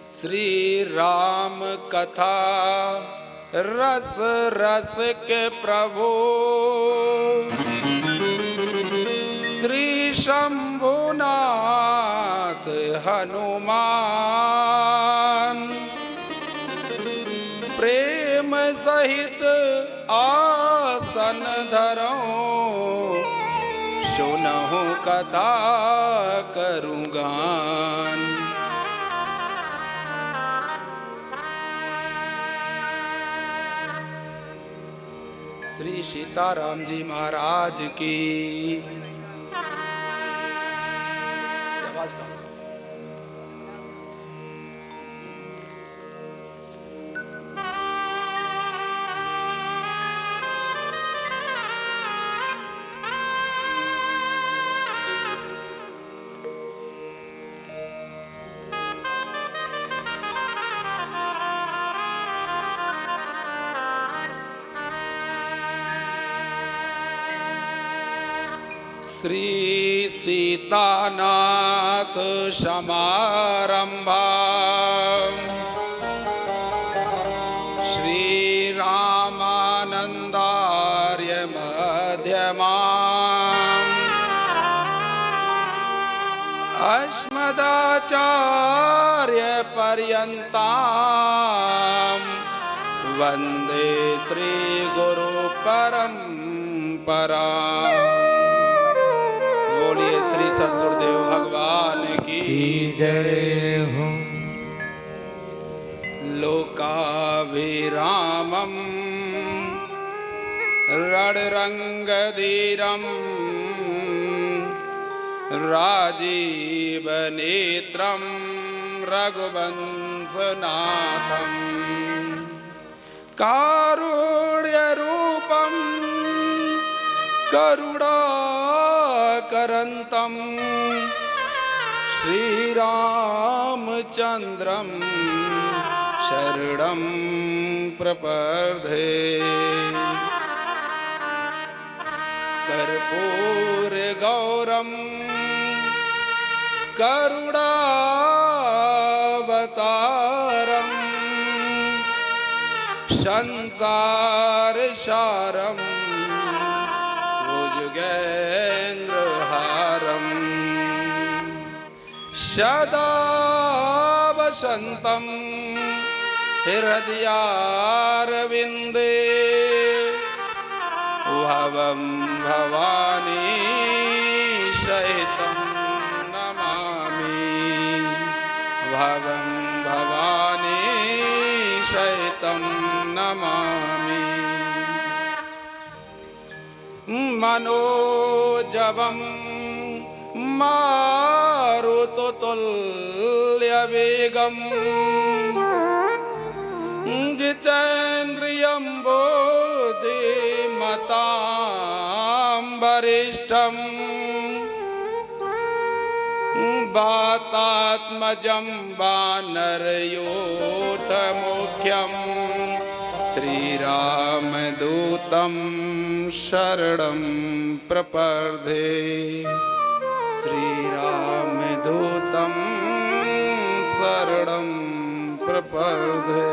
श्री राम कथा रस रस के प्रभु श्री शंभुनाथ हनुमान प्रेम सहित आसन धरो सुनहु कथा करूं गान। श्री सीताराम जी महाराज की आवाज का श्री सीतानाथ समारंभा श्री रामानंदार्य मध्यमा अस्मदाचार्य पर्यन्तां वंदे श्री गुरु परंपरा। बोलिए श्री सद्गुरुदेव भगवान की जय हो। लोकाभिरामं रणरंगधीरं राजीवनेत्रं रघुवंशनाथं कारुण्यरूपं करुणाकरन्तं श्रीरामचन्द्रं शरणं प्रपद्ये। कर्पूरगौरं करुणावतारं संसारसारं भुजगेन्द्रहारं सदा वसन्तं हृदयारविन्दे भवं भवानी सहितं नमामि भवं भवानी सहितं नमामि। मनोजवं मारुततुल्यवेगं जितेन्द्रियं बुद्धिमतां वरिष्ठं वातात्मजं वानरयूथमुख्यं श्रीरामदूतं शरणं प्रपद्ये। श्रीरामदूतं शरणं प्रपद्ये।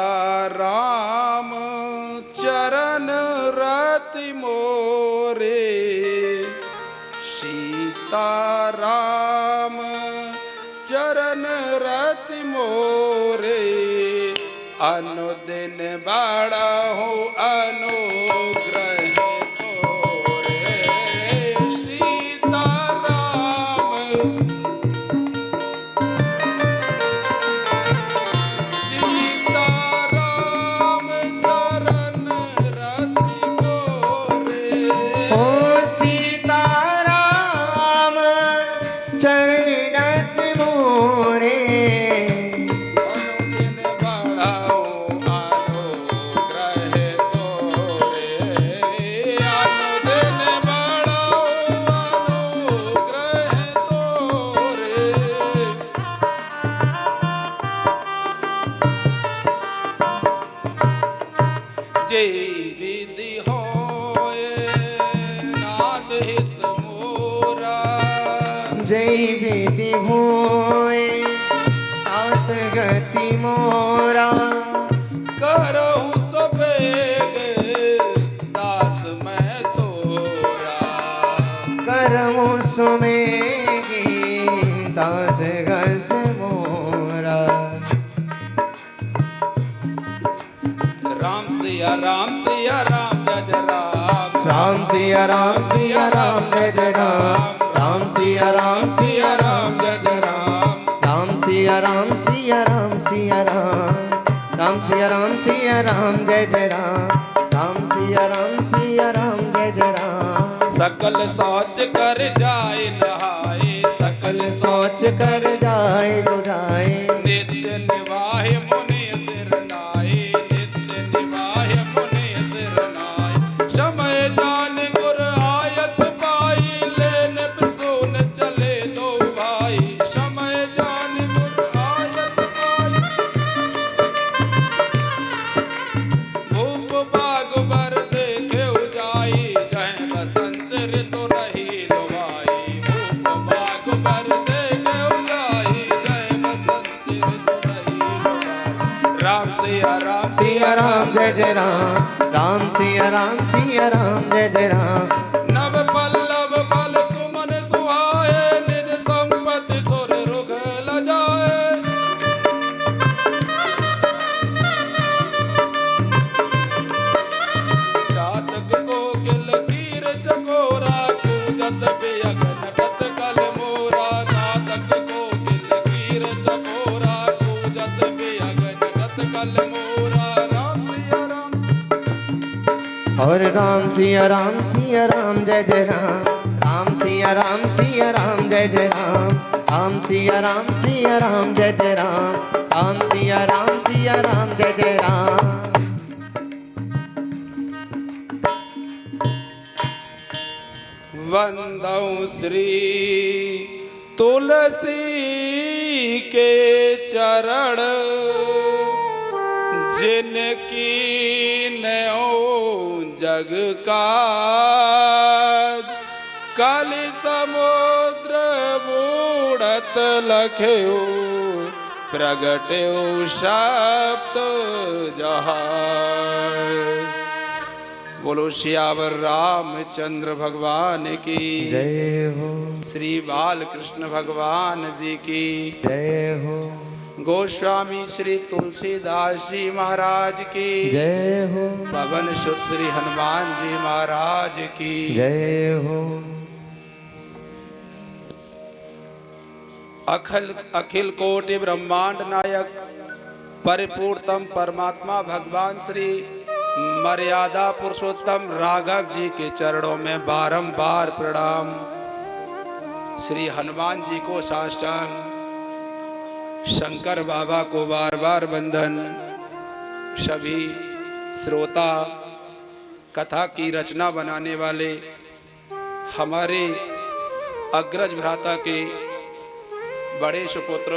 सीताराम चरण रति मोरे सीताराम चरण रति मोरे अनुदिन बढ़हु अनुग्रह तोरे। सीताराम सीताराम चरण रति मोरे ओ सीताराम चरण रति मोरे अनुदिन बढ़ाओ अनुग्रह तोरे। अनुदिन बढ़ाओ अनुग्रह तोरे। जय विधि होए नाद हित मोर जय विधि होए तात गति मोरा करहु सबेग दास मैं तोरा करमु सुमेगी दास गस मोरा राम सिया राम सिया राम जय जय राम राम सिया राम सिया राम जय जय राम राम सिया राम सिया राम जय जय राम राम सिया राम सिया राम सिया राम राम सिया राम सिया राम जय जय राम राम सिया राम सिया राम जय जय राम सकल सोच कर जाए नहाए सकल सोच कर जाए तो जाए नित्य निवाहे मुनि सिर नाए नित्य निवाहे मुनि सिर नाए समय जान गुर आयत पाई लेन प्रसून चले दो भाई समय जान गुर आयत पाई भूप बाग बर देखे जाई जय बसंत ऋतु रही लोवाई भूप बाग बर देखे जाई जय बसंत ऋतु रही लोवाई राम सिया राम सिया राम जय जय राम सिया राम सिया राम जय जय राम नव पल्लव फल सुमन सुहाए निज संपत्ति सुर रुग लजाए चातक कोकिल कीर चकोरा कूजत बियगन टत कल मोरा चातक कोकिल कीर चकोरा कूजत बियगन टत कल मोरा राम सिया राम और राम सिया राम जय जय राम सिया राम जय जय राम सिया राम जय जय राम सिया राम जय जय राम वंदौ श्री तुलसी के चरण जिनकी नयो जग का काली समुद्र बूढ़त लख्यो प्रगट्यो सप्त जहाज बोलो श्यावर रामचंद्र भगवान की जय हो श्री बालकृष्ण भगवान जी की जय हो गोस्वामी श्री तुलसीदास जी महाराज की जय हो पवन सुत श्री हनुमान जी महाराज की जय हो अखिल कोटि ब्रह्मांड नायक परिपूर्णतम परमात्मा भगवान श्री मर्यादा पुरुषोत्तम राघव जी के चरणों में बारंबार प्रणाम। श्री हनुमान जी को साष्टांग, शंकर बाबा को बार बार वंदन। सभी श्रोता, कथा की रचना बनाने वाले हमारे अग्रज भ्राता के बड़े सुपुत्र,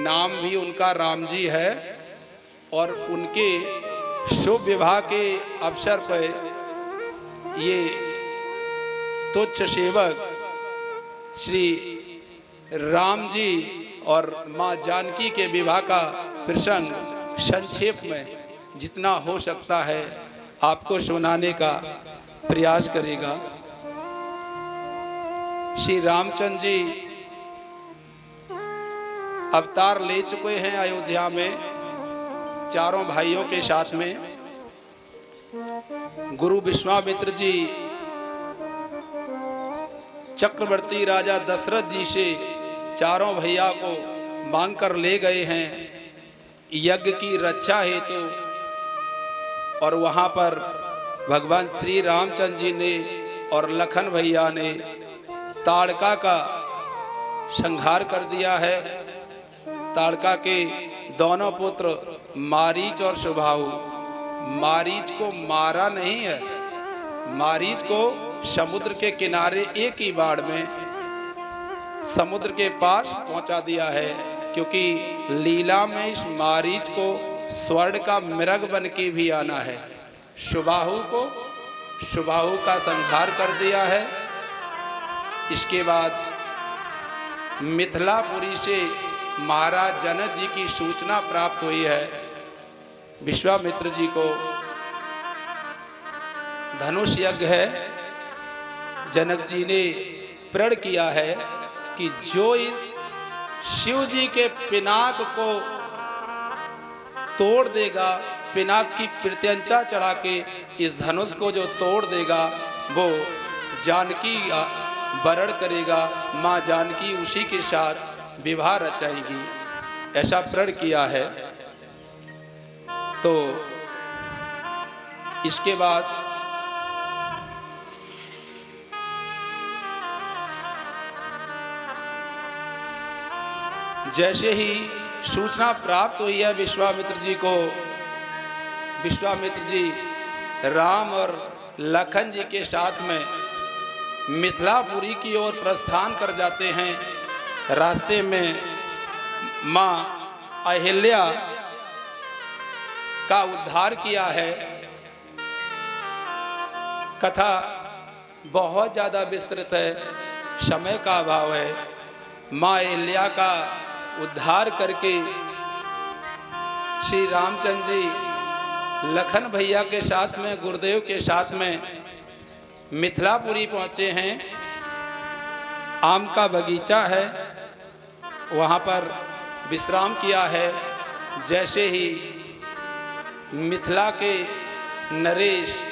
नाम भी उनका राम जी है, और उनके शुभ विवाह के अवसर पर ये तुच्छ सेवक श्री राम जी और माँ जानकी के विवाह का प्रसंग संक्षेप में जितना हो सकता है आपको सुनाने का प्रयास करेगा। श्री रामचंद्र जी अवतार ले चुके हैं अयोध्या में चारों भाइयों के साथ में। गुरु विश्वामित्र जी चक्रवर्ती राजा दशरथ जी से चारों भैया को मांग कर ले गए हैं यज्ञ की रक्षा हेतु, और वहां पर भगवान श्री रामचंद्र जी ने और लखन भैया ने ताड़का का संहार कर दिया है। ताड़का के दोनों पुत्र मारीच और सुबाहु, मारीच को मारा नहीं है, मारीच को समुद्र के किनारे एक ही बाढ़ में समुद्र के पास पहुंचा दिया है, क्योंकि लीला में इस मारीच को स्वर्ण का मृग बन के भी आना है। सुबाहु का संहार कर दिया है। इसके बाद मिथिलापुरी से महाराज जनक जी की सूचना प्राप्त हुई है। विश्वामित्र जी को धनुष यज्ञ है। जनक जी ने प्रण किया है कि जो इस शिव जी के पिनाक को तोड़ देगा, पिनाक की प्रत्यंचा चढ़ा के इस धनुष को जो तोड़ देगा, वो जानकी वरण करेगा, माँ जानकी उसी के साथ विवाह रचाएगी, ऐसा प्रण किया है। तो इसके बाद जैसे ही सूचना प्राप्त हुई है विश्वामित्र जी को, विश्वामित्र जी राम और लखन जी के साथ में मिथिलापुरी की ओर प्रस्थान कर जाते हैं। रास्ते में माँ अहिल्या का उद्धार किया है। कथा बहुत ज़्यादा विस्तृत है, समय का अभाव है। माँ अहिल्या का उद्धार करके श्री रामचंद्र जी लखन भैया के साथ में, गुरुदेव के साथ में मिथिलापुरी पहुँचे हैं। आम का बगीचा है, वहाँ पर विश्राम किया है। जैसे ही मिथिला के नरेश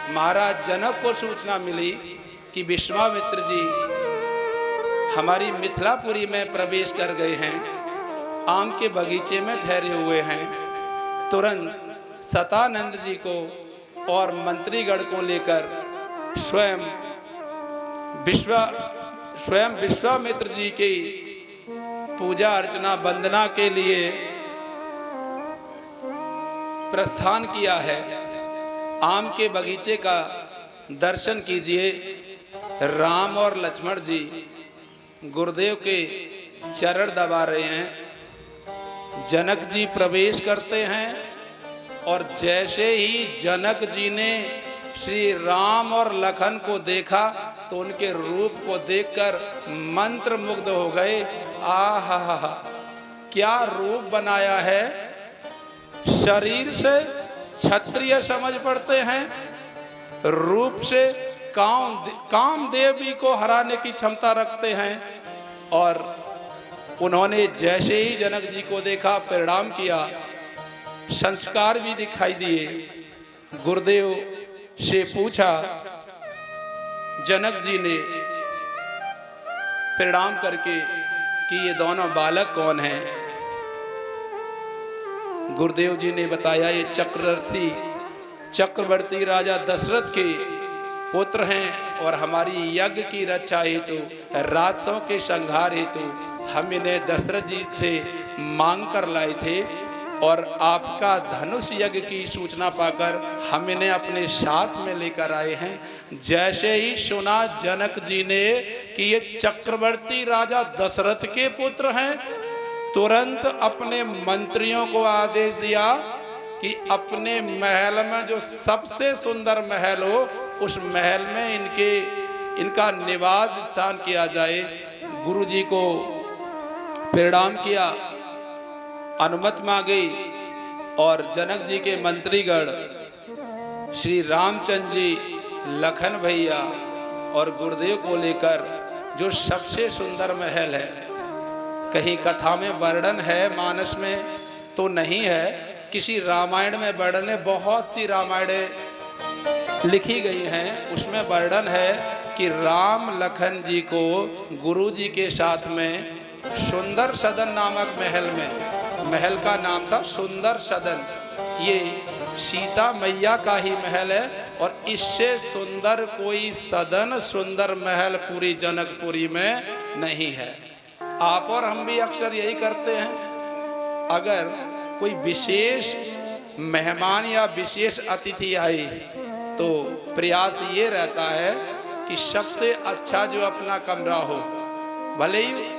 महाराज जनक को सूचना मिली कि विश्वामित्र जी हमारी मिथिलापुरी में प्रवेश कर गए हैं, आम के बगीचे में ठहरे हुए हैं, तुरंत सतानंद जी को और मंत्रीगण को लेकर स्वयं विश्वामित्र जी की पूजा अर्चना वंदना के लिए प्रस्थान किया है। आम के बगीचे का दर्शन कीजिए। राम और लक्ष्मण जी गुरुदेव के चरण दबा रहे हैं। जनक जी प्रवेश करते हैं और जैसे ही जनक जी ने श्री राम और लखन को देखा तो उनके रूप को देखकर मंत्र मुग्ध हो गए। आहा, क्या रूप बनाया है! शरीर से क्षत्रिय समझ पड़ते हैं, रूप से कामदेव को हराने की क्षमता रखते हैं। और उन्होंने जैसे ही जनक जी को देखा, प्रणाम किया, संस्कार भी दिखाई दिए। गुरुदेव से पूछा, जनक जी ने प्रणाम करके कि ये दोनों बालक कौन हैं। गुरुदेव जी ने बताया ये चक्रवर्ती राजा दशरथ के पुत्र हैं और हमारी यज्ञ की रक्षा हेतु, राजसों के संहार हेतु हम इन्हें दशरथ जी से मांग कर लाए थे और आपका धनुष यज्ञ की सूचना पाकर हम इन्हें अपने साथ में लेकर आए हैं। जैसे ही सुना जनक जी ने कि ये चक्रवर्ती राजा दशरथ के पुत्र हैं, तुरंत अपने मंत्रियों को आदेश दिया कि अपने महल में जो सबसे सुंदर महल हो उस महल में इनका निवास स्थान किया जाए। गुरु जी को प्रणाम किया, अनुमति मांगी और जनक जी के मंत्रीगण श्री रामचंद्र जी, लखन भैया और गुरुदेव को लेकर जो सबसे सुंदर महल है, कहीं कथा में वर्णन है, मानस में तो नहीं है, किसी रामायण में वर्णन है, बहुत सी रामायणें लिखी गई हैं, उसमें वर्णन है कि राम लखन जी को गुरु जी के साथ में सुंदर सदन नामक महल का नाम था सुंदर सदन। ये सीता मैया का ही महल है और इससे सुंदर कोई सदन, सुंदर महल पूरी जनकपुरी में नहीं है। आप और हम भी अक्सर यही करते हैं, अगर कोई विशेष मेहमान या विशेष अतिथि आए तो प्रयास ये रहता है कि सबसे अच्छा जो अपना कमरा हो, भले ही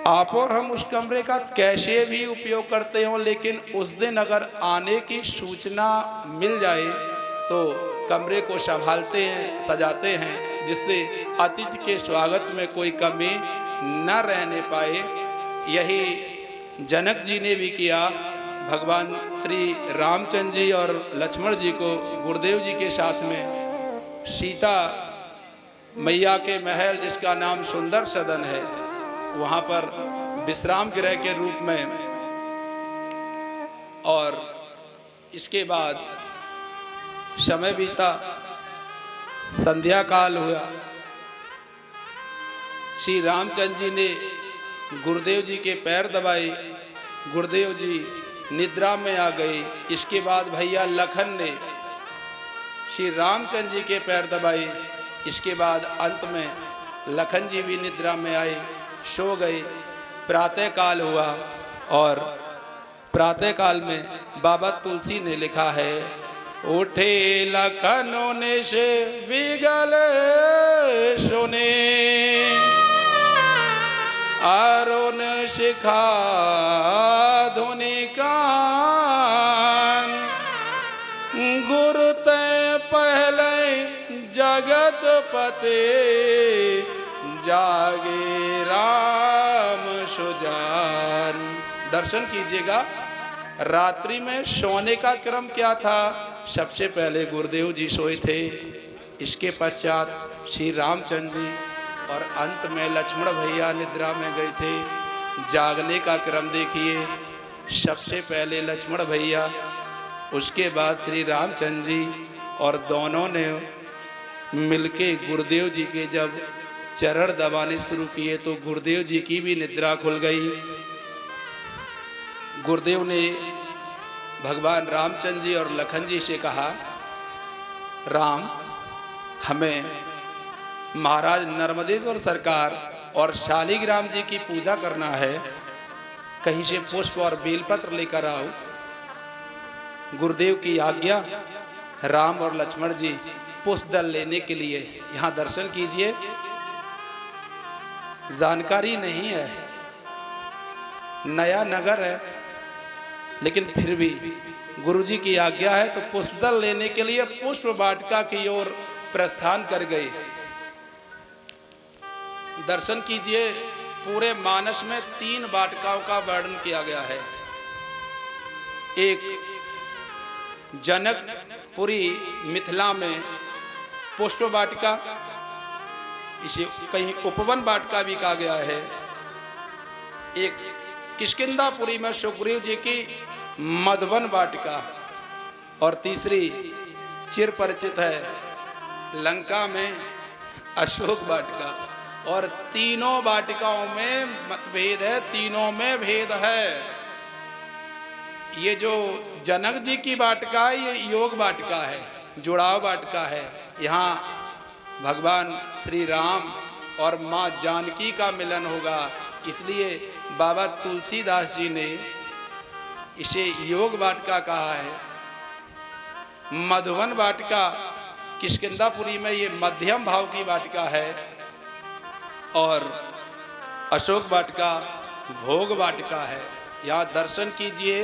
आप और हम उस कमरे का कैसे भी उपयोग करते हो, लेकिन उस दिन अगर आने की सूचना मिल जाए तो कमरे को संभालते हैं, सजाते हैं, जिससे अतिथि के स्वागत में कोई कमी न रहने पाए। यही जनक जी ने भी किया। भगवान श्री रामचंद्र जी और लक्ष्मण जी को गुरुदेव जी के साथ में सीता मैया के महल, जिसका नाम सुंदर सदन है, वहाँ पर विश्राम गृह के रूप में, और इसके बाद समय बीता, संध्या काल हुआ। श्री रामचंद्र जी ने गुरुदेव जी के पैर दबाए, गुरुदेव जी निद्रा में आ गए। इसके बाद भैया लखन ने श्री रामचंद्र जी के पैर दबाए। इसके बाद अंत में लखन जी भी निद्रा में आए, सो गए। प्रातः काल हुआ और प्रातः काल में बाबा तुलसी ने लिखा है, उठे लखनों ने से विगल सुने, अरुण शिखा धुनि कान, गुरु ते पहले जगत पते, जागे राम सुजान। दर्शन कीजिएगा। रात्रि में सोने का क्रम क्या था? सबसे पहले गुरुदेव जी सोए थे, इसके पश्चात श्री रामचंद्र जी, और अंत में लक्ष्मण भैया निद्रा में गए थे। जागने का क्रम देखिए, सबसे पहले लक्ष्मण भैया, उसके बाद श्री रामचंद्र जी, और दोनों ने मिलके गुरुदेव जी के जब चरण दबाने शुरू किए तो गुरुदेव जी की भी निद्रा खुल गई। गुरुदेव ने भगवान रामचंद्र जी और लखन जी से कहा, राम, हमें महाराज नर्मदेश्वर सरकार और शालिग्राम जी की पूजा करना है, कहीं से पुष्प और बेलपत्र लेकर आओ। गुरुदेव की आज्ञा। राम और लक्ष्मण जी पुष्प दल लेने के लिए यहाँ दर्शन कीजिए। जानकारी नहीं है, नया नगर है, लेकिन फिर भी गुरुजी की आज्ञा है तो पुष्प दल लेने के लिए पुष्प वाटिका की ओर प्रस्थान कर गए। दर्शन कीजिए। पूरे मानस में 3 वाटिकाओं का वर्णन किया गया है। एक जनकपुरी मिथिला में पुष्प वाटिका, इसे कहीं उपवन वाटिका भी कहा गया है। एक किष्किंधापुरी में सुग्रीव जी की मधुवन वाटिका, और तीसरी चिर परिचित है लंका में अशोक वाटिका। और तीनों वाटिकाओं में मतभेद है, तीनों में भेद है। ये जो जनक जी की वाटिका है, ये योग वाटिका है, जुड़ाव वाटिका है। यहाँ भगवान श्री राम और माँ जानकी का मिलन होगा, इसलिए बाबा तुलसीदास जी ने इसे योग वाटिका कहा है। मधुवन वाटिका किष्किंधापुरी में ये मध्यम भाव की वाटिका है, और अशोक वाटिका भोग वाटिका है। यहाँ दर्शन कीजिए।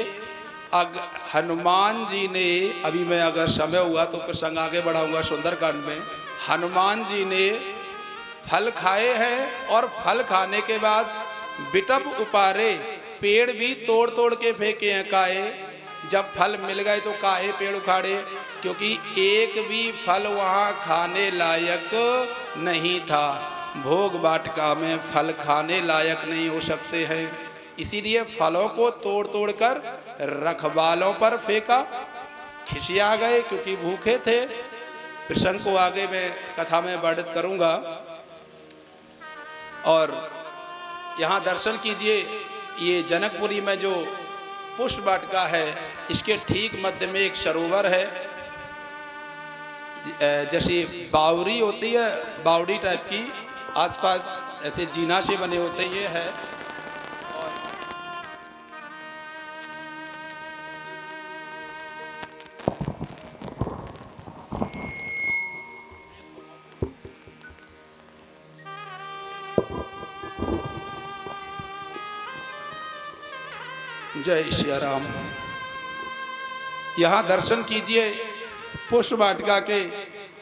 हनुमान जी ने, अभी मैं अगर समय हुआ तो प्रसंग आगे बढ़ाऊंगा सुंदरकांड में, हनुमान जी ने फल खाए हैं और फल खाने के बाद बिटप उपारे, पेड़ भी तोड़ तोड़ के फेंके हैं काहे। जब फल मिल गए तो काहे पेड़ उखाड़े, क्योंकि एक भी फल वहाँ खाने लायक नहीं था। भोग वाटिका में फल खाने लायक नहीं हो सकते हैं, इसीलिए फलों को तोड़ तोड़ कर रखवालों पर फेंका। खिसिया गए क्योंकि भूखे थे। प्रसंग को आगे मैं कथा में वर्णित करूंगा। और यहाँ दर्शन कीजिए। ये जनकपुरी में जो पुष्प वाटिका है, इसके ठीक मध्य में एक सरोवर है, जैसे बावड़ी होती है, बावड़ी टाइप की, आसपास ऐसे जीना से बने होते, ये है। जय श्री राम। यहाँ दर्शन कीजिए। पुष्प वाटिका के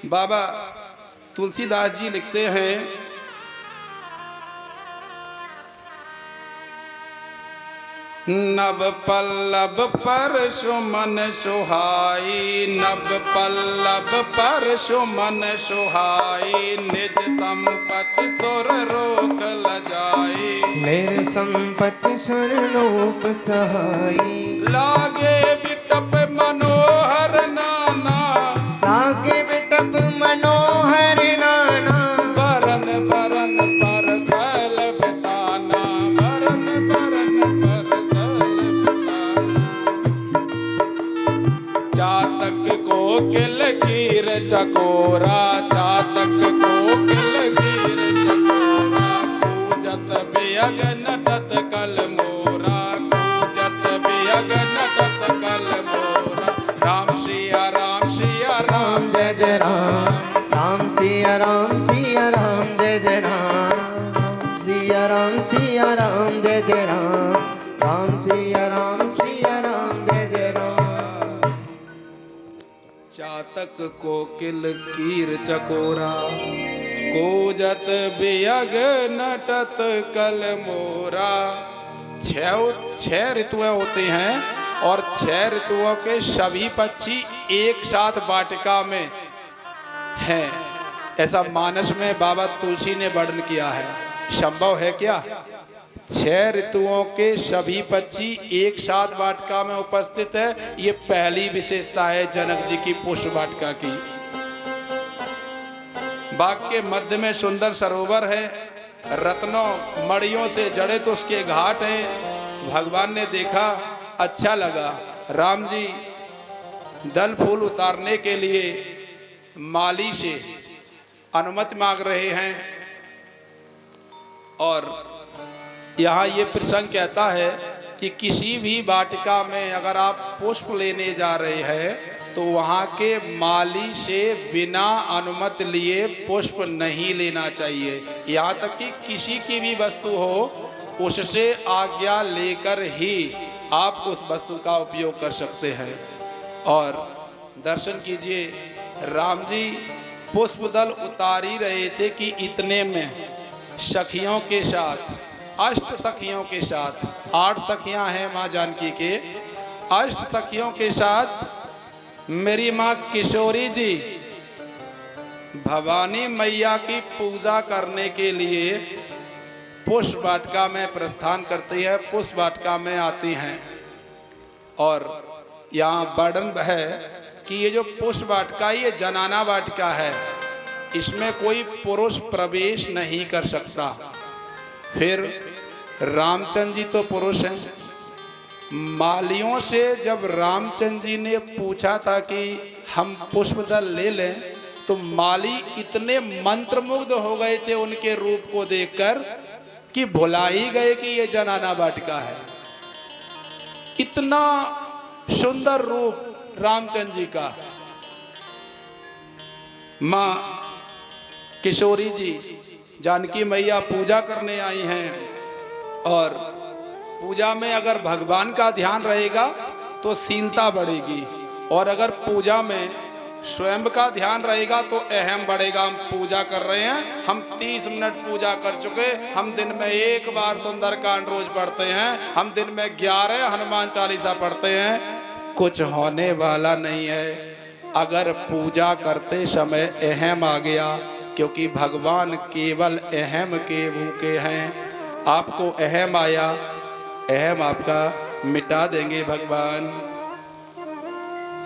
बाबा तुलसीदास जी लिखते हैं, नव पल्लव पर सुमन सुहाई, नव पल्लव पर सुमन सुहाई, निज संपत्ति सुर रोक लजाई। निर संपत्ति सुर लोक तहाई, लागे बिटप मनोहर नाना, लागे बिटप मनोहर नाना। बरन बरन पर तल बिताना, बरन बरन पर तल बिताना। चातक कोकिल कीर चकोरा, चातक कोकिल कीर चकोरा, कूजत बियग नटत कल मोरा, कूजत बियग नटत कल मोरा। राम सिया राम सिया राम जय जय राम, राम सिया राम सिया राम जय जय राम, सिया राम सिया राम जय जय राम, राम सिया राम सिया राम जय जय राम। चातक कोकिल कीर चकोरा, कूजत बियग नटत कल मोरा। छह ऋतुएं होती हैं और 6 ऋतुओं के सभी पक्षी एक साथ वाटिका में हैं, ऐसा मानस में बाबा तुलसी ने वर्णन किया है। संभव है क्या? 6 ऋतुओं के सभी पक्षी एक साथ वाटिका में उपस्थित है, ये पहली विशेषता है जनक जी की पुष्प वाटिका की। बाग के मध्य में सुंदर सरोवर है, रत्नों मणियों से जड़ित उसके घाट हैं। भगवान ने देखा, अच्छा लगा। राम जी दल फूल उतारने के लिए माली से अनुमति मांग रहे हैं और यहाँ ये प्रसंग कहता है कि किसी भी वाटिका में अगर आप पुष्प लेने जा रहे हैं तो वहाँ के माली से बिना अनुमति लिए पुष्प नहीं लेना चाहिए। यहाँ तक कि किसी की भी वस्तु हो, उससे आज्ञा लेकर ही आप उस वस्तु का उपयोग कर सकते हैं। और दर्शन कीजिए, राम जी पुष्प दल उतार ही रहे थे कि इतने में सखियों के साथ, 8 सखियों के साथ, 8 सखियां हैं माँ जानकी के, 8 सखियों के साथ मेरी माँ किशोरी जी भवानी मैया की पूजा करने के लिए पुष्प वाटिका में प्रस्थान करती है, पुष्प वाटिका में आती हैं। और यहाँ वर्णन है कि ये जो पुष्प वाटिका, ये जनाना वाटिका है, इसमें कोई पुरुष प्रवेश नहीं कर सकता। फिर रामचंद्र जी तो पुरुष हैं। मालियों से जब रामचंद्र जी ने पूछा था कि हम पुष्प दल ले लें, तो माली इतने मंत्रमुग्ध हो गए थे उनके रूप को देखकर कि भुला ही गए कि ये जनाना वाटिका है। इतना सुंदर रूप रामचंद्र जी का। माँ किशोरी जी जानकी मैया पूजा करने आई हैं और पूजा में अगर भगवान का ध्यान रहेगा तो शीलता बढ़ेगी, और अगर पूजा में स्वयं का ध्यान रहेगा तो अहम बढ़ेगा। हम पूजा कर रहे हैं, हम 30 मिनट पूजा कर चुके, हम दिन में 1 बार सुंदरकांड रोज पढ़ते हैं, हम दिन में 11 हनुमान चालीसा पढ़ते हैं, कुछ होने वाला नहीं है अगर पूजा करते समय अहम आ गया, क्योंकि भगवान केवल अहम के भूखे हैं। आपको अहम आया, अहम आपका मिटा देंगे भगवान।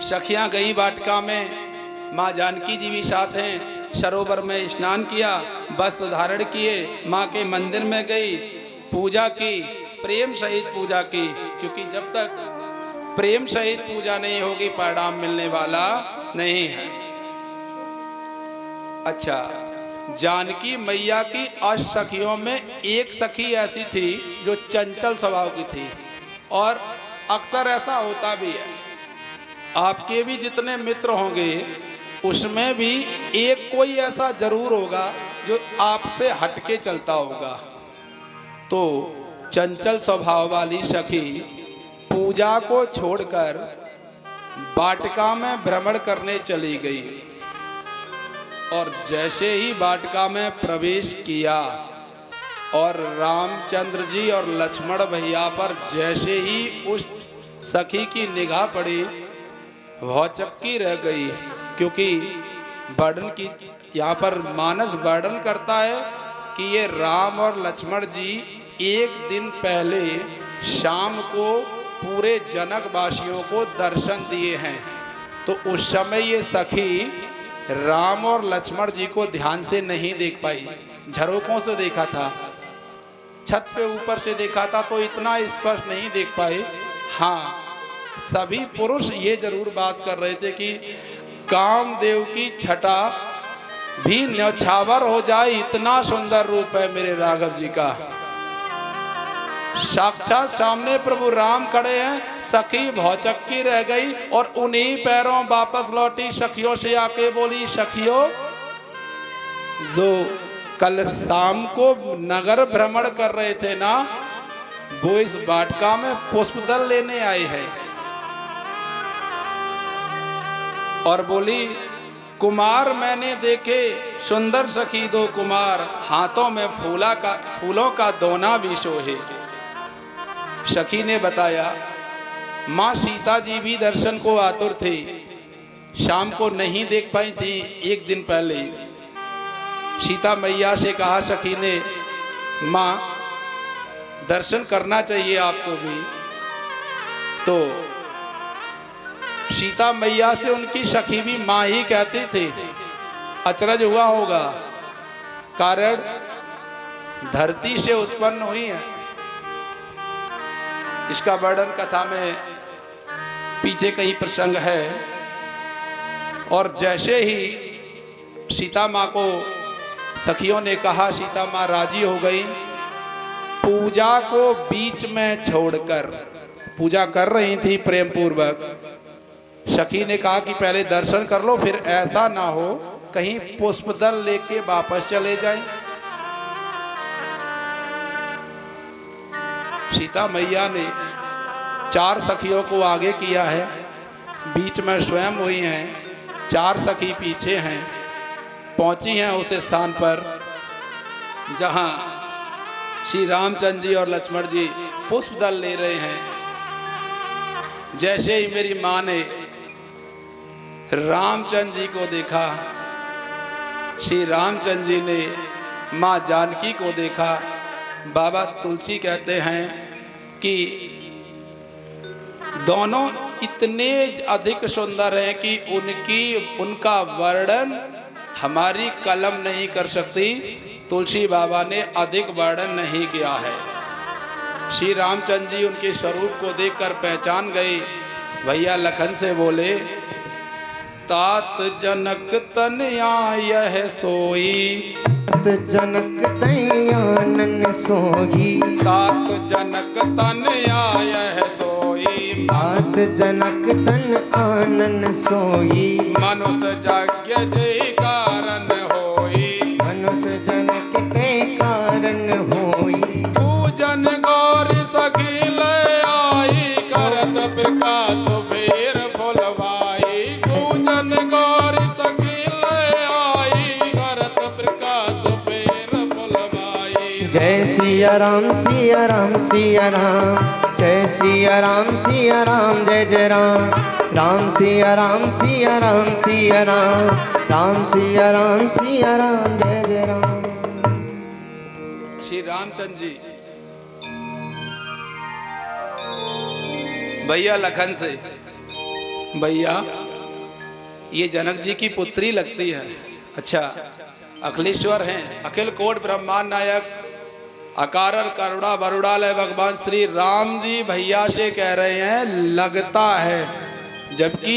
सखियां गई वाटिका में, माँ जानकी जी भी साथ हैं। सरोवर में स्नान किया, वस्त्र धारण किए, माँ के मंदिर में गई, पूजा की, प्रेम सहित पूजा की, क्योंकि जब तक प्रेम सहित पूजा नहीं होगी परिणाम मिलने वाला नहीं है। अच्छा, जानकी मैया की 8 सखियों में एक सखी ऐसी थी जो चंचल स्वभाव की थी, और अक्सर ऐसा होता भी है। आपके भी जितने मित्र होंगे उसमें भी एक कोई ऐसा जरूर होगा जो आपसे हटके चलता होगा। तो चंचल स्वभाव वाली सखी पूजा को छोड़कर वाटिका में भ्रमण करने चली गई, और जैसे ही वाटिका में प्रवेश किया और रामचंद्र जी और लक्ष्मण भैया पर जैसे ही उस सखी की निगाह पड़ी भौचक्की रह गई, क्योंकि वर्णन की यहाँ पर मानस वर्णन करता है कि ये राम और लक्ष्मण जी एक दिन पहले शाम को पूरे जनक वासियों को दर्शन दिए हैं। तो उस समय ये सखी राम और लक्ष्मण जी को ध्यान से नहीं देख पाई, झरोकों से देखा था, छत पे ऊपर से देखा था तो इतना स्पष्ट नहीं देख पाए। हाँ, सभी पुरुष ये जरूर बात कर रहे थे कि कामदेव की छटा भी न्यौछावर हो जाए, इतना सुंदर रूप है मेरे राघव जी का। साक्षात सामने प्रभु राम खड़े हैं, सखी भौचक्की रह गई और उन्हीं पैरों वापस लौटी, सखियों से आके बोली, सखियों जो कल शाम को नगर भ्रमण कर रहे थे ना, वो इस वाटिका में पुष्पदल लेने आए हैं। और बोली, कुमार मैंने देखे सुंदर सखी दो कुमार, हाथों में फूलों का दोना भी सोहे। सखी ने बताया, माँ सीता जी भी दर्शन को आतुर थे, शाम को नहीं देख पाई थी, एक दिन पहले। सीता मैया से कहा सखी ने, माँ दर्शन करना चाहिए आपको भी। तो सीता मैया से उनकी सखी भी माँ ही कहती थी। अचरज हुआ होगा, कारण धरती से उत्पन्न हुई है। इसका वर्णन कथा में पीछे कहीं प्रसंग है। और जैसे ही सीता माँ को सखियों ने कहा, सीता माँ राजी हो गई। पूजा को बीच में छोड़कर, पूजा कर रही थी प्रेम पूर्वक, सखी ने कहा कि पहले दर्शन कर लो, फिर ऐसा ना हो कहीं पुष्पदल लेके वापस चले जाएं। सीता मैया ने 4 सखियों को आगे किया है, बीच में स्वयं हुई हैं, 4 सखी पीछे हैं, पहुंची हैं उस स्थान पर जहां श्री रामचंद्र जी और लक्ष्मण जी पुष्पदल ले रहे हैं। जैसे ही मेरी माँ ने रामचंद्र जी को देखा, श्री रामचंद्र जी ने माँ जानकी को देखा। बाबा तुलसी कहते हैं कि दोनों इतने अधिक सुंदर हैं कि उनका वर्णन हमारी कलम नहीं कर सकती। तुलसी बाबा ने अधिक वर्णन नहीं किया है। श्री रामचंद्र जी उनके स्वरूप को देखकर पहचान गए। भैया लखन से बोले, तात जनक तन आयह सोई, तात जनक तन आनन सोई, तात जनक तन आयह सोई, तात जनक तन आनन सोई, मनुष्य यज्ञ जय कारण होई, मनुष्य जनक के कारण होई। पूजन गौरी सखी ले आई, करत प्रकाश फेर फुलवाई। पूजन गौरी सखी ले आई, करत प्रकाश फेर फुलवाई। जय सिया राम सिया राम सिया राम, जय सिया राम सिया राम, जय जय राम। राम सिया राम सिया राम सिया राम, राम सिया राम सिया राम, जय जय राम। श्री रामचंद्र जी भैया लखन से, भैया ये जनक जी की पुत्री लगती है। अच्छा, अखिलेश्वर हैं, अखिल कोट ब्रह्मांड नायक, अकारर करुणा वरुणालय भगवान श्री राम जी भैया से कह रहे हैं लगता है, जबकि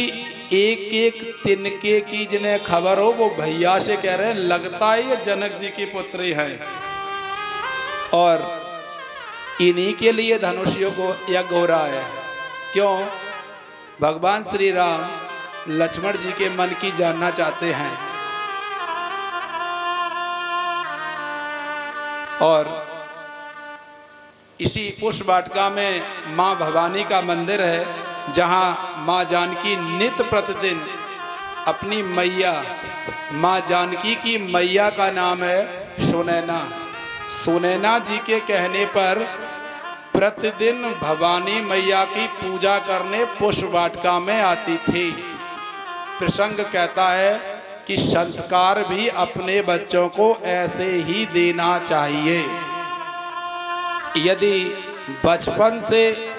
एक एक तिनके की जिन्हें खबर हो वो भैया से कह रहे हैं लगता है ये जनक जी की पुत्री है। और इन्हीं के लिए धनुषियों को यज्ञ हो रहा है। क्यों? भगवान श्री राम लक्ष्मण जी के मन की जानना चाहते हैं। और इसी पुष्प वाटिका में माँ भवानी का मंदिर है, जहाँ माँ जानकी नित्य प्रतिदिन अपनी मैया, माँ जानकी की मैया का नाम है सुनैना, सुनैना जी के कहने पर प्रतिदिन भवानी मैया की पूजा करने पुष्प वाटिका में आती थी। प्रसंग कहता है कि संस्कार भी अपने बच्चों को ऐसे ही देना चाहिए। यदि बचपन से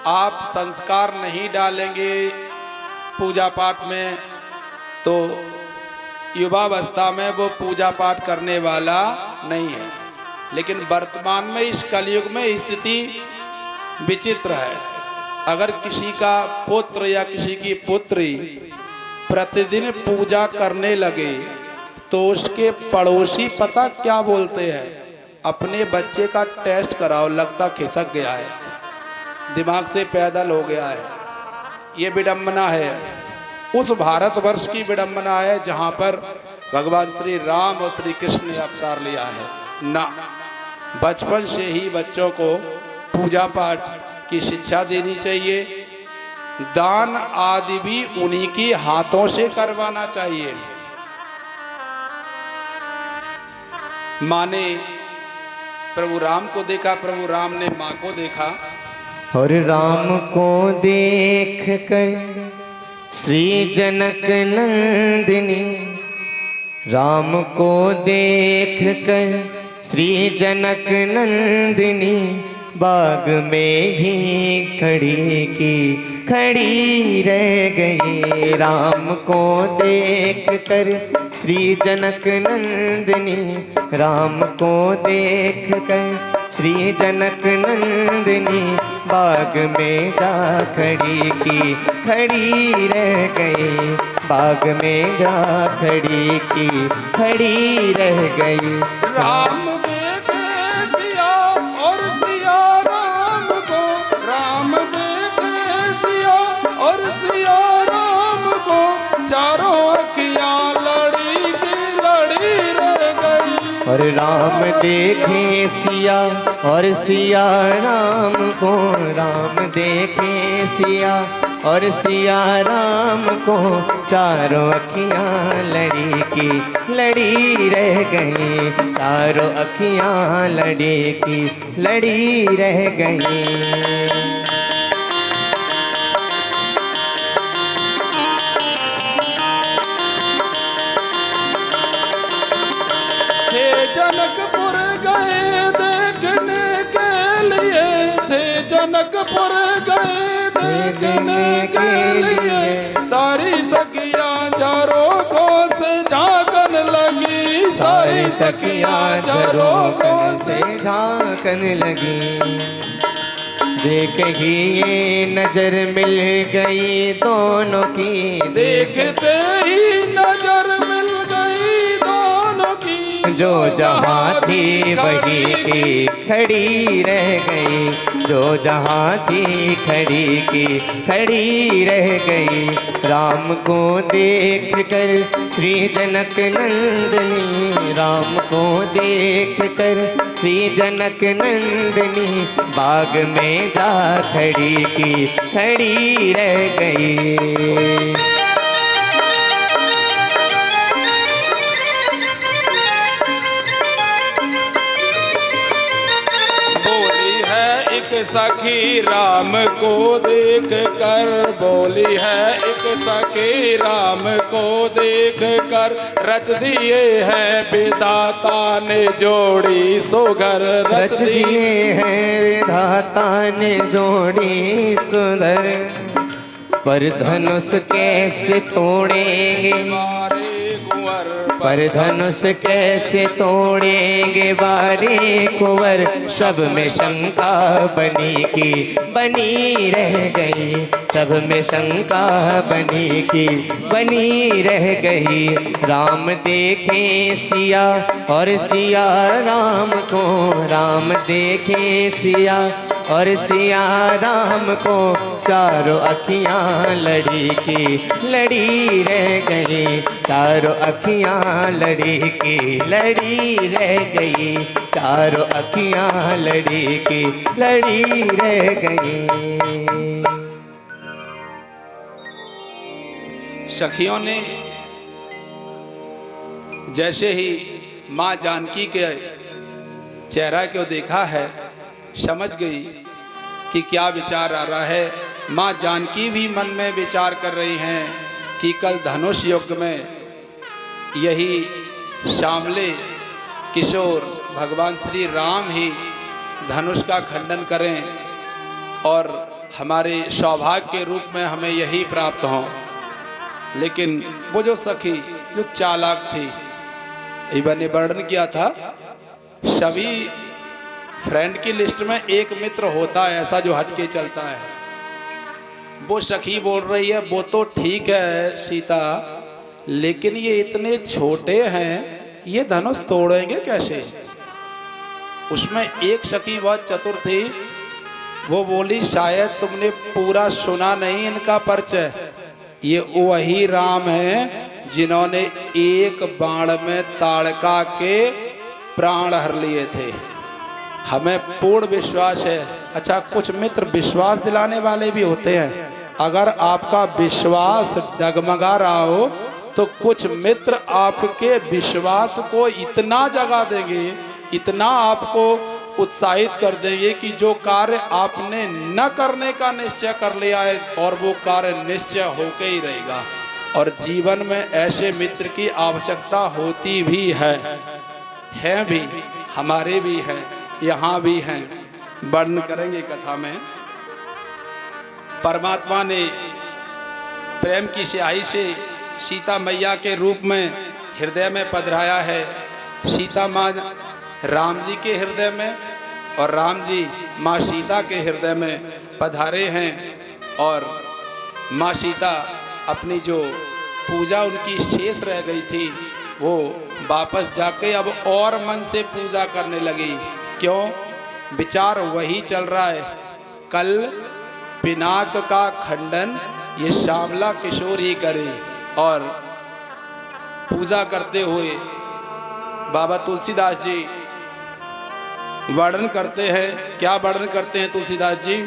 आप संस्कार नहीं डालेंगे पूजा पाठ में, तो युवावस्था में वो पूजा पाठ करने वाला नहीं है। लेकिन वर्तमान में इस कलयुग में स्थिति विचित्र है। अगर किसी का पुत्र या किसी की पुत्री प्रतिदिन पूजा करने लगे तो उसके पड़ोसी पता क्या बोलते हैं, अपने बच्चे का टेस्ट कराओ, लगता खिसक गया है, दिमाग से पैदल हो गया है। ये विडंबना है, उस भारतवर्ष की विडंबना है जहाँ पर भगवान श्री राम और श्री कृष्ण ने अवतार लिया है। ना, बचपन से ही बच्चों को पूजा पाठ की शिक्षा देनी चाहिए। दान आदि भी उन्हीं के हाथों से करवाना चाहिए। माँ ने प्रभु राम को देखा, प्रभु राम ने माँ को देखा। और राम को देख कर श्री जनक नंदिनी, राम को देख कर श्री जनक नंदिनी, बाग में ही खड़ी रह गई। राम को देख कर श्री जनक नंदिनी, राम को देख कर श्री जनक नंदिनी, बाग में जा खड़ी रह गई। बाग में जा खड़ी रह गई। राम देखे सिया और सिया राम को, राम देखे सिया और सिया राम को, चारों अखियां लड़ी की लड़ी रह गई। और राम देखे सिया और सिया राम को, राम देखे सिया और सिया राम को, चारों अखियां लड़ी रह गई। चारों अखियां लड़ी रह गई। जनकपुर गए देखने के लिए, थे जनकपुर गए देखने के लिए, सारी सखियां झरोखों से झांकन लगी। सारी सखियां झरोखों से झांकन लगी। देख ही ये नजर मिल गई दोनों की, देखते ही नजर मिल गई दोनों की। जो जहाँ थी वही की खड़ी रह गई, जो जहाँ थी खड़ी रह गई। राम को देख कर श्री जनक नंदिनी, राम को देख कर श्री जनक नंदिनी, बाग में जा खड़ी रह गई। सखी राम को देख कर, बोली है एक सखी राम को देख कर, रच दिए हैं विधाता ने जोड़ी सुघर, रच दिए हैं विधाता ने जोड़ी सुधर। पर धनुष कैसे तोड़ेंगे, पर धनुष कैसे तोड़ेंगे बारे कुंवर, सब में शंका बनी रह गई। सब में शंका बनी रह गई। राम देखे सिया और सिया राम को, राम देखे सिया और सिया राम को, चारों अखियां लड़ी रह गई। चारों अखियां लड़ी रह गई। चारों अखियां लड़ी रह गई। सखियों ने जैसे ही माँ जानकी के चेहरा क्यों देखा है, समझ गई कि क्या विचार आ रहा है। माँ जानकी भी मन में विचार कर रही हैं कि कल धनुष युग में यही श्यामले किशोर भगवान श्री राम ही धनुष का खंडन करें और हमारे सौभाग्य के रूप में हमें यही प्राप्त हो। लेकिन वो जो सखी जो चालाक थी, इबन ने वर्णन किया था, सभी फ्रेंड की लिस्ट में एक मित्र होता है ऐसा जो हटके चलता है। वो सखी बोल रही है वो तो ठीक है सीता, लेकिन ये इतने छोटे हैं, ये धनुष तोड़ेंगे कैसे। उसमें एक सखी बहुत चतुर थी, वो बोली शायद तुमने पूरा सुना नहीं इनका परिचय, ये वही राम हैं जिन्होंने एक बाण में ताड़का के प्राण हर लिए थे। हमें पूर्ण विश्वास है। अच्छा, कुछ मित्र विश्वास दिलाने वाले भी होते हैं। अगर आपका विश्वास डगमगा रहा हो तो कुछ मित्र आपके विश्वास को इतना जगा देंगे, इतना आपको उत्साहित कर देंगे कि जो कार्य आपने न करने का निश्चय कर लिया है और वो कार्य निश्चय होके ही रहेगा। और जीवन में ऐसे मित्र की आवश्यकता होती भी है भी, हमारे भी हैं, यहाँ भी हैं। वर्णन करेंगे कथा में। परमात्मा ने प्रेम की स्याही से सीता मैया के रूप में हृदय में पधराया है। सीता माँ राम जी के हृदय में और राम जी माँ सीता के हृदय में पधारे हैं। और माँ सीता अपनी जो पूजा उनकी शेष रह गई थी वो वापस जाके अब और मन से पूजा करने लगी। क्यों? विचार वही चल रहा है, कल पिनाक का खंडन ये श्यामला किशोर ही करे। और पूजा करते हुए बाबा तुलसीदास जी वर्णन करते हैं। क्या वर्णन करते हैं तुलसीदास जी?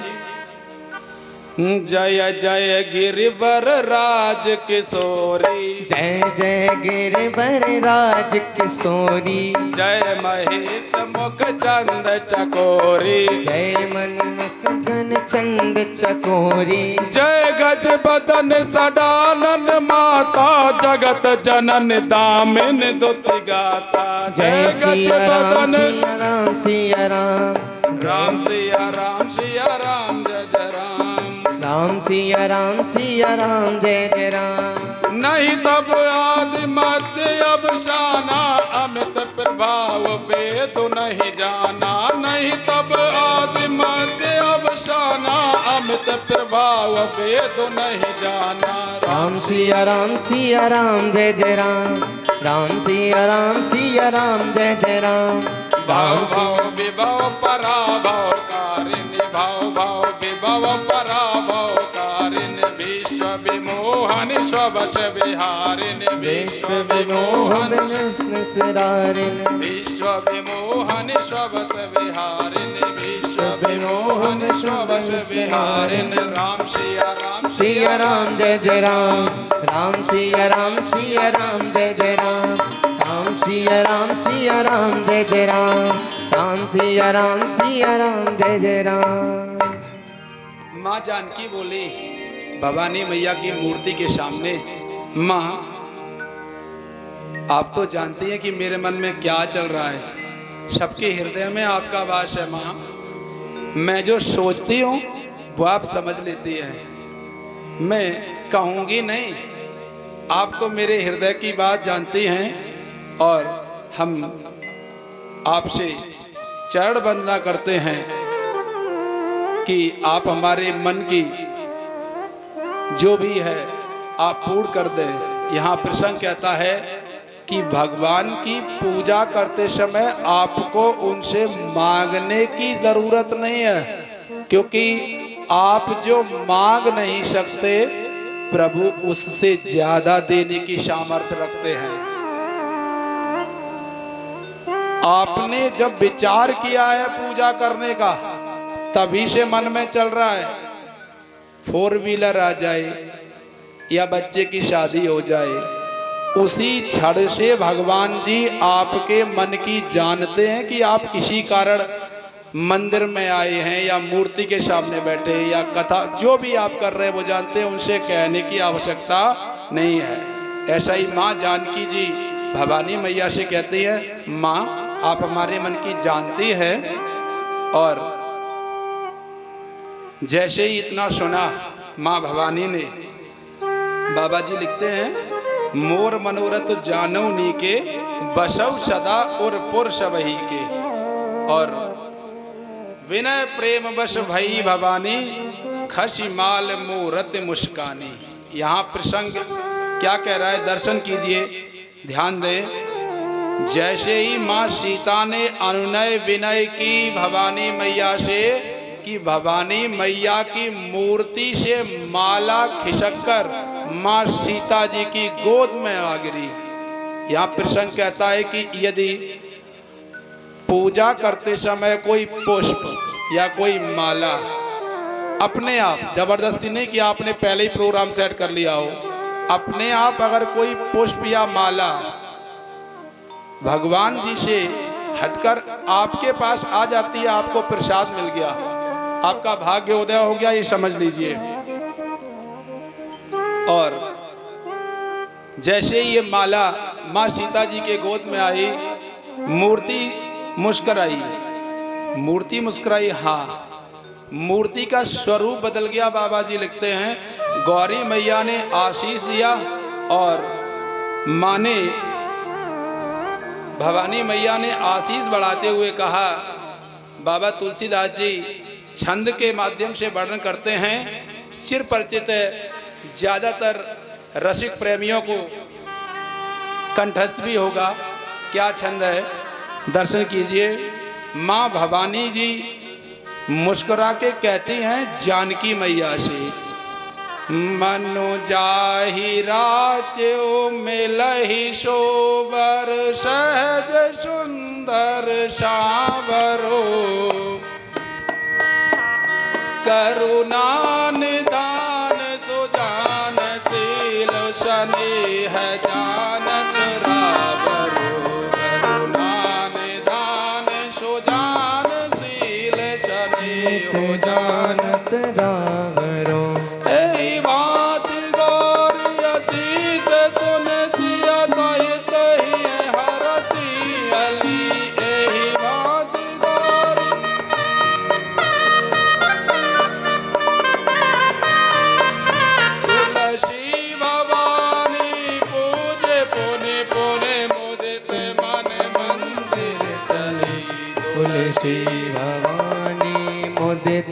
जय जय गिरिवर राज किशोरी, जय जय गिरिवर राज किशोरी, जय महेश मुख चंद चकोरी, जय मन मस्तन चंद चकोरी, जय गज बदन सडानन माता, जगत जनन दामिन दुति गाता। जय सिया राम सिया राम सिया राम, राम सिया राम सिया राम जय जय राम, राम सिया राम सिया राम जय जय राम। नहीं तब आदि मध्य अवसाना, अमित प्रभाव वेद नहीं जाना। नहीं तब आदि मध्य अवसाना, अमित प्रभाव वेद नहीं जाना। राम सिया राम सिया राम जय जय राम, राम सिया राम सिया राम जय जय राम। भाव भाव विभव पराभव कारिणी, भाव भाव विभव पराभव कारिणी, विश्व विमोहन स्ववश विहारिणी, विश्व विमोहन विश्व विमोहन स्ववश विहारिणी, विश्व विमोहन स्ववश विहारिणी। राम सिया राम सिया राम जय जय राम, राम सिया राम सिया राम जय जय राम, राम सिया राम सिया राम जय जय राम, राम सिया राम सिया राम जय जय राम। माँ जानकी बोली भवानी मैया की मूर्ति के सामने, माँ आप तो जानती हैं कि मेरे मन में क्या चल रहा है। सबके हृदय में आपका वास है माँ। मैं जो सोचती हूँ वो आप समझ लेती हैं, मैं कहूँगी नहीं। आप तो मेरे हृदय की बात जानती हैं और हम आपसे चरण वंदना करते हैं कि आप हमारे मन की जो भी है आप पूर्ण कर दें। यहाँ प्रसंग कहता है कि भगवान की पूजा करते समय आपको उनसे मांगने की जरूरत नहीं है, क्योंकि आप जो मांग नहीं सकते प्रभु उससे ज्यादा देने की सामर्थ्य रखते हैं। आपने जब विचार किया है पूजा करने का, तभी से मन में चल रहा है। 4 व्हीलर आ जाए या बच्चे की शादी हो जाए उसी क्षण से भगवान जी आपके मन की जानते हैं कि आप इसी कारण मंदिर में आए हैं या मूर्ति के सामने बैठे या कथा जो भी आप कर रहे हैं वो जानते हैं, उनसे कहने की आवश्यकता नहीं है। ऐसा ही माँ जानकी जी भवानी मैया से कहती है, माँ आप हमारे मन की जानती है। और जैसे ही इतना सुना माँ भवानी ने, बाबा जी लिखते हैं, मोर मनोरथ जानौ नीके बसव सदा और पुर सबही के। और विनय प्रेम बस भई भवानी खसी माल मूरत मुस्कानी। यहाँ प्रसंग क्या कह रहा है, दर्शन कीजिए, ध्यान दें। जैसे ही माँ सीता ने अनुनय विनय की भवानी मैया से कि भवानी मैया की मूर्ति से माला खिसक कर माँ सीता जी की गोद में आ गिरी। यहाँ प्रसंग कहता है कि यदि पूजा करते समय कोई पुष्प या कोई माला अपने आप, जबरदस्ती नहीं कि आपने पहले ही प्रोग्राम सेट कर लिया हो, अपने आप अगर कोई पुष्प या माला भगवान जी से हटकर आपके पास आ जाती है, आपको प्रसाद मिल गया, आपका भाग्य उदय हो गया, ये समझ लीजिए। और जैसे ही ये माला माँ सीता जी के गोद में आई, मूर्ति मुस्कुराई, मूर्ति मुस्कुराई, हाँ मूर्ति का स्वरूप बदल गया। बाबा जी लिखते हैं, गौरी मैया ने आशीष दिया और माँ ने, भवानी मैया ने आशीष बढ़ाते हुए कहा, बाबा तुलसीदास जी छंद के माध्यम से वर्णन करते हैं, चिर परिचित है, ज़्यादातर रसिक प्रेमियों को कंठस्थ भी होगा। क्या छंद है, दर्शन कीजिए। माँ भवानी जी मुस्कुरा के कहती हैं जानकी मैया से, मनु जाहि राच्यो मिलहि शोभर सहज सुंदर सावरो, करुणा निदान सुजान शील स्नेह जानत रावरो, करुणा निदान सुजान शील स्नेह जानत रावरो। एहि बात गौरी असीस सुन सिया सहित ही हरसी अली, एहि बात गौरी तुलसी भवानी पूजे पुने पुने मुदित मन मंदिर चली, तुलसी भवानी मुदित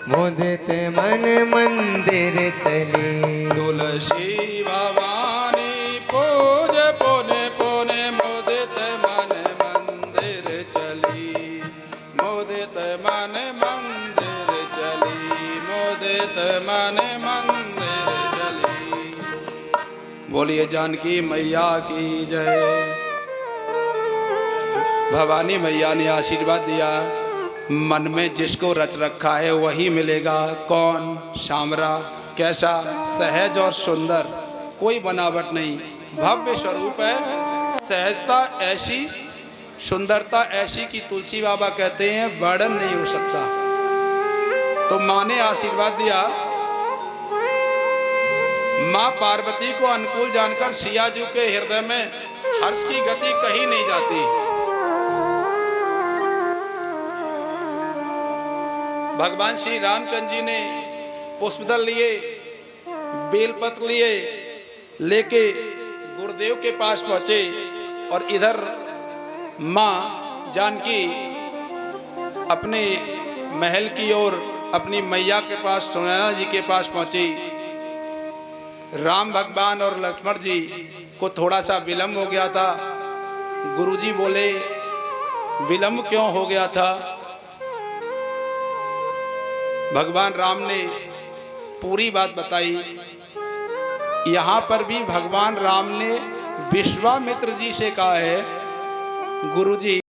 मुदित मन मंदिर चली। तुलसी भवानी पूज पुने पुने मुदित मन मंदिर चली, मुदित मन मंदिर चली, मुदित मन मंदिर चली। बोलिए जानकी मैया की जय। भवानी मैया ने आशीर्वाद दिया, मन में जिसको रच रखा है वही मिलेगा। कौन? सांवरा। कैसा? सहज और सुंदर, कोई बनावट नहीं, भव्य स्वरूप है। सहजता ऐसी, सुंदरता ऐसी कि तुलसी बाबा कहते हैं वर्णन नहीं हो सकता। तो माँ ने आशीर्वाद दिया। माँ पार्वती को अनुकूल जानकर सिया जी के हृदय में हर्ष की गति कहीं नहीं जाती। भगवान श्री रामचंद्र जी ने पुष्पदल लिए, बेलपत्र लिए, लेके गुरुदेव के पास पहुंचे और इधर माँ जानकी अपने महल की ओर अपनी मैया के पास, सुनैना जी के पास पहुंची। राम भगवान और लक्ष्मण जी को थोड़ा सा विलम्ब हो गया था। गुरुजी बोले, विलम्ब क्यों हो गया था? भगवान राम ने पूरी बात बताई। यहाँ पर भी भगवान राम ने विश्वामित्र जी से कहा है, गुरुजी